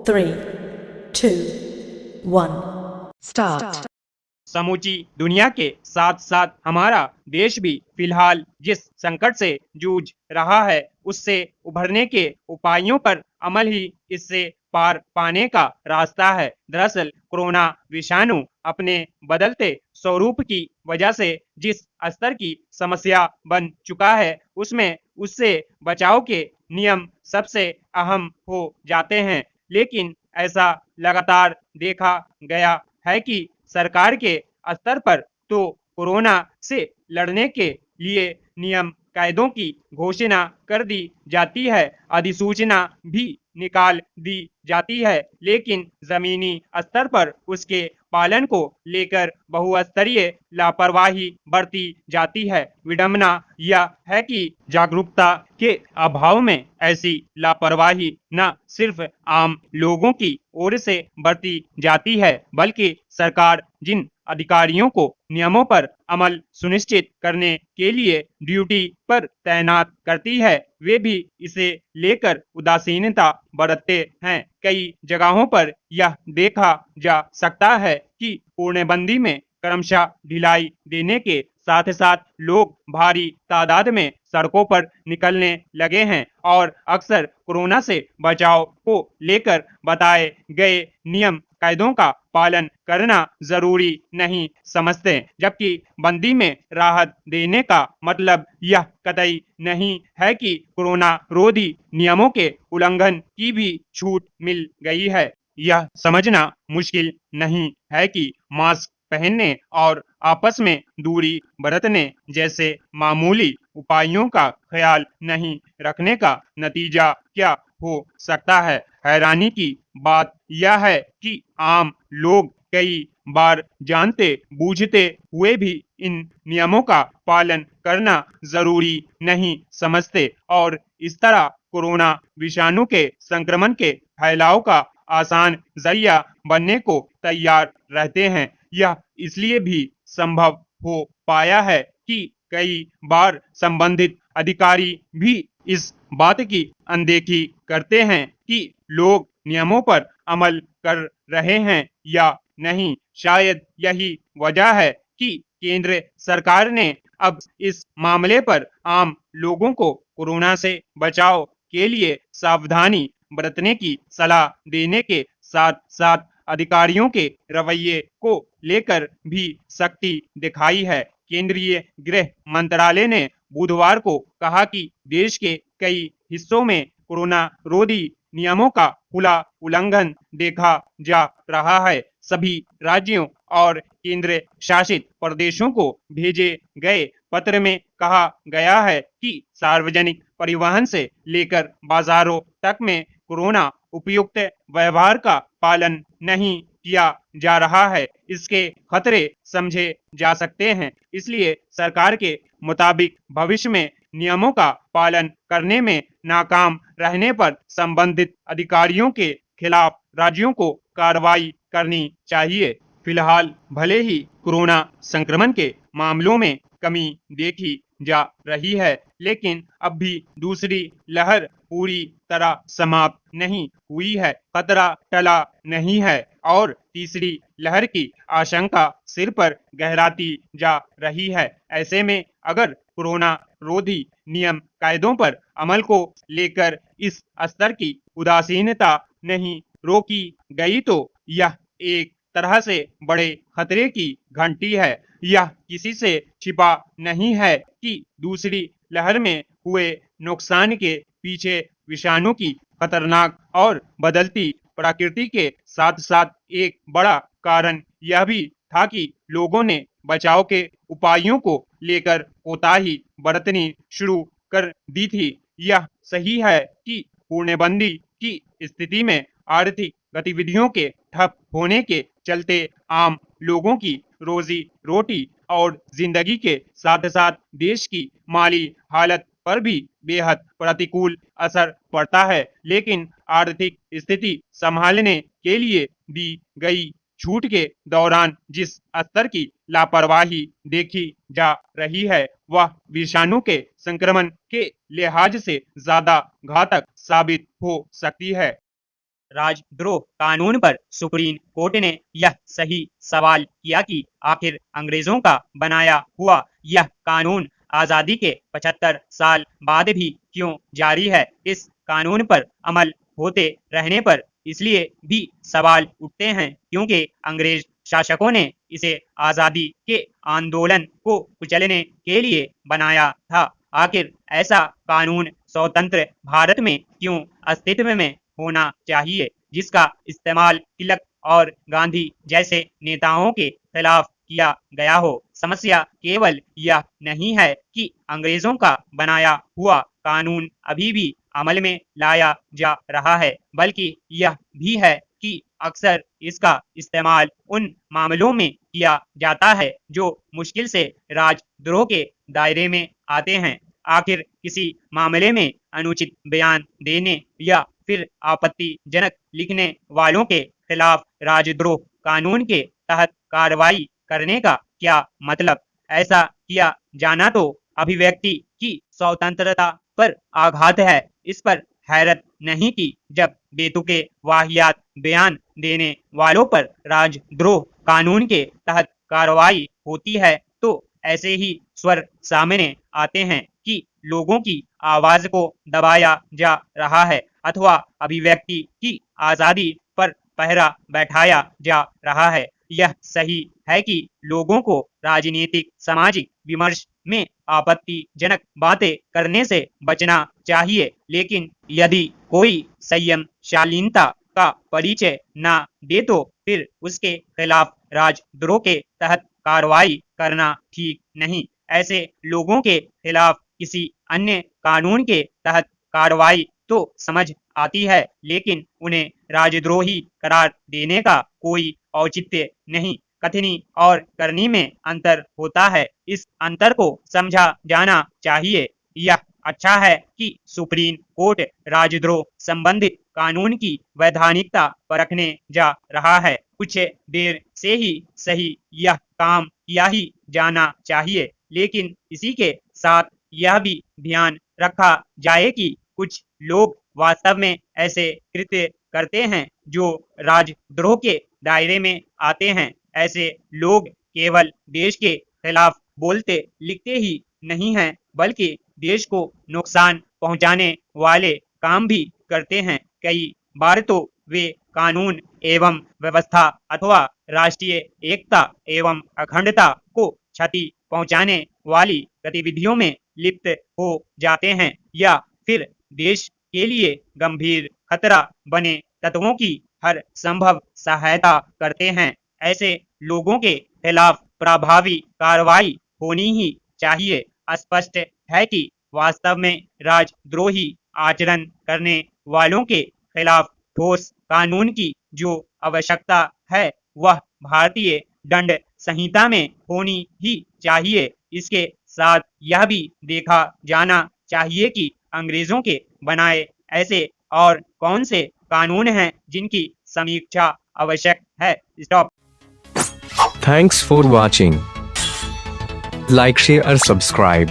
3, 2, 1. Start. समूची दुनिया के साथ साथ हमारा देश भी फिलहाल जिस संकट से जूझ रहा है उससे उभरने के उपायों पर अमल ही इससे पार पाने का रास्ता है। दरअसल कोरोना विषाणु अपने बदलते स्वरूप की वजह से जिस स्तर की समस्या बन चुका है उसमें उससे बचाव के नियम सबसे अहम हो जाते हैं। लेकिन ऐसा लगातार देखा गया है कि सरकार के स्तर पर तो कोरोना से लड़ने के लिए नियम कायदों की घोषणा कर दी जाती है, अधिसूचना भी निकाल दी जाती है, लेकिन जमीनी स्तर पर उसके पालन को लेकर बहुस्तरीय लापरवाही बरती जाती है। विडंबना यह है कि जागरूकता के अभाव में ऐसी लापरवाही न सिर्फ आम लोगों की ओर से बरती जाती है बल्कि सरकार जिन अधिकारियों को नियमों पर अमल सुनिश्चित करने के लिए ड्यूटी पर तैनात करती है वे भी इसे लेकर उदासीनता बरतते हैं। कई जगहों पर यह देखा जा सकता है कि पूर्णबंदी में क्रमशः ढिलाई देने के साथ साथ लोग भारी तादाद में सड़कों पर निकलने लगे हैं और अक्सर कोरोना से बचाव को लेकर बताए गए नियम कायदों का पालन करना जरूरी नहीं समझते, जबकि बंदी में राहत देने का मतलब यह कतई नहीं है कि कोरोना रोधी नियमों के उल्लंघन की भी छूट मिल गई है। यह समझना मुश्किल नहीं है कि मास्क पहनने और आपस में दूरी बरतने जैसे मामूली उपायों का ख्याल नहीं रखने का नतीजा क्या हो सकता है। हैरानी की बात यह है कि आम लोग कई बार जानते बूझते हुए भी इन नियमों का पालन करना जरूरी नहीं समझते और इस तरह कोरोना विषाणु के संक्रमण के फैलाव का आसान जरिया बनने को तैयार रहते हैं। यह इसलिए भी संभव हो पाया है कि कई बार संबंधित अधिकारी भी इस बात की अनदेखी करते हैं कि लोग नियमों पर अमल कर रहे हैं या नहीं। शायद यही वजह है कि केंद्र सरकार ने अब इस मामले पर आम लोगों को कोरोना से बचाव के लिए सावधानी बरतने की सलाह देने के साथ साथ अधिकारियों के रवैये को लेकर भी सख्ती दिखाई है। केंद्रीय गृह मंत्रालय ने बुधवार को कहा कि देश के कई हिस्सों में कोरोना रोधी नियमों का खुला उल्लंघन देखा जा रहा है। सभी राज्यों और केंद्र शासित प्रदेशों को भेजे गए पत्र में कहा गया है कि सार्वजनिक परिवहन से लेकर बाजारों तक में कोरोना उपयुक्त व्यवहार का पालन नहीं किया जा रहा है। इसके खतरे समझे जा सकते हैं, इसलिए सरकार के मुताबिक भविष्य में नियमों का पालन करने में नाकाम रहने पर संबंधित अधिकारियों के खिलाफ राज्यों को कार्रवाई करनी चाहिए। फिलहाल भले ही कोरोना संक्रमण के मामलों में कमी देखी जा रही है, लेकिन अब भी दूसरी लहर पूरी तरह समाप्त नहीं हुई है। खतरा टला नहीं है और तीसरी लहर की आशंका सिर पर गहराती जा रही है। ऐसे में अगर कोरोना रोधी नियम कायदों पर अमल को लेकर इस स्तर की उदासीनता नहीं रोकी गई तो यह एक तरह से बड़े खतरे की घंटी है। यह किसी से छिपा नहीं है कि दूसरी लहर में हुए नुकसान के पीछे विषाणु की खतरनाक और बदलती प्रकृति के साथ साथ एक बड़ा कारण यह भी था कि लोगों ने बचाव के उपायों को लेकर कोताही बरतनी शुरू कर दी थी। यह सही है कि पूर्णबंदी की स्थिति में आर्थिक गतिविधियों के ठप होने के चलते आम लोगों की रोजी रोटी और जिंदगी के साथ साथ देश की माली हालत पर भी बेहद प्रतिकूल असर पड़ता है। लेकिन आर्थिक स्थिति संभालने के लिए दी गई छूट के दौरान जिस स्तर की लापरवाही देखी जा रही है वह विषाणु के संक्रमण के लिहाज से ज्यादा घातक साबित हो सकती है। राजद्रोह कानून पर सुप्रीम कोर्ट ने यह सही सवाल किया कि आखिर अंग्रेजों का बनाया हुआ यह कानून आजादी के 75 साल बाद भी क्यों जारी है। इस कानून पर अमल होते रहने पर इसलिए भी सवाल उठते हैं क्योंकि अंग्रेज शासकों ने इसे आजादी के आंदोलन को कुचलने के लिए बनाया था। आखिर ऐसा कानून स्वतंत्र भारत में क्यों अस्तित्व में होना चाहिए जिसका इस्तेमाल तिलक और गांधी जैसे नेताओं के खिलाफ किया गया हो। समस्या केवल यह नहीं है कि अंग्रेजों का बनाया हुआ कानून अभी भी अमल में लाया जा रहा है, बल्कि यह भी है कि अक्सर इसका इस्तेमाल उन मामलों में किया जाता है जो मुश्किल से राजद्रोह के दायरे में आते हैं। आखिर किसी मामले में अनुचित बयान देने या फिर आपत्तिजनक लिखने वालों के खिलाफ राजद्रोह कानून के तहत कार्रवाई करने का क्या मतलब। ऐसा किया जाना तो अभिव्यक्ति की स्वतंत्रता पर आघात है। इस पर हैरत नहीं कि जब बेतुके वाहियात बयान देने वालों पर राजद्रोह कानून के तहत कार्रवाई होती है तो ऐसे ही स्वर सामने आते हैं कि लोगों की आवाज को दबाया जा रहा है अथवा अभिव्यक्ति की आजादी पर पहरा बैठाया जा रहा है। यह सही है कि लोगों को राजनीतिक सामाजिक विमर्श में आपत्तिजनक बातें करने से बचना चाहिए, लेकिन यदि कोई संयम शालीनता का परिचय न दे तो फिर उसके खिलाफ राजद्रोह के तहत कार्रवाई करना ठीक नहीं। ऐसे लोगों के खिलाफ किसी अन्य कानून के तहत कार्रवाई तो समझ आती है, लेकिन उन्हें राजद्रोही करार देने का कोई औचित्य नहीं। कथनी और करनी में अंतर होता है, इस अंतर को समझा जाना चाहिए। यह अच्छा है कि सुप्रीम कोर्ट राजद्रोह संबंधित कानून की वैधानिकता परखने जा रहा है। कुछ देर से ही सही यह काम किया ही जाना चाहिए, लेकिन इसी के साथ यह भी ध्यान रखा जाए कि कुछ लोग वास्तव में ऐसे कृत्य करते हैं जो राजद्रोह के दायरे में आते हैं। ऐसे लोग केवल देश के खिलाफ बोलते लिखते ही नहीं हैं, बल्कि देश को नुकसान पहुंचाने वाले काम भी करते हैं। कई बार तो वे कानून एवं व्यवस्था अथवा राष्ट्रीय एकता एवं अखंडता को क्षति पहुंचाने वाली गतिविधियों में लिप्त हो जाते हैं या फिर देश के लिए गंभीर खतरा बने तत्वों की हर संभव सहायता करते हैं। ऐसे लोगों के खिलाफ प्रभावी कार्रवाई होनी ही चाहिए। स्पष्ट है कि वास्तव में राजद्रोही आचरण करने वालों के खिलाफ ठोस कानून की जो आवश्यकता है वह भारतीय दंड संहिता में होनी ही चाहिए। इसके साथ यह भी देखा जाना चाहिए कि अंग्रेजों के बनाए ऐसे और कौन से कानून हैं जिनकी समीक्षा आवश्यक है। Stop. Thanks for watching. Like, share, or subscribe.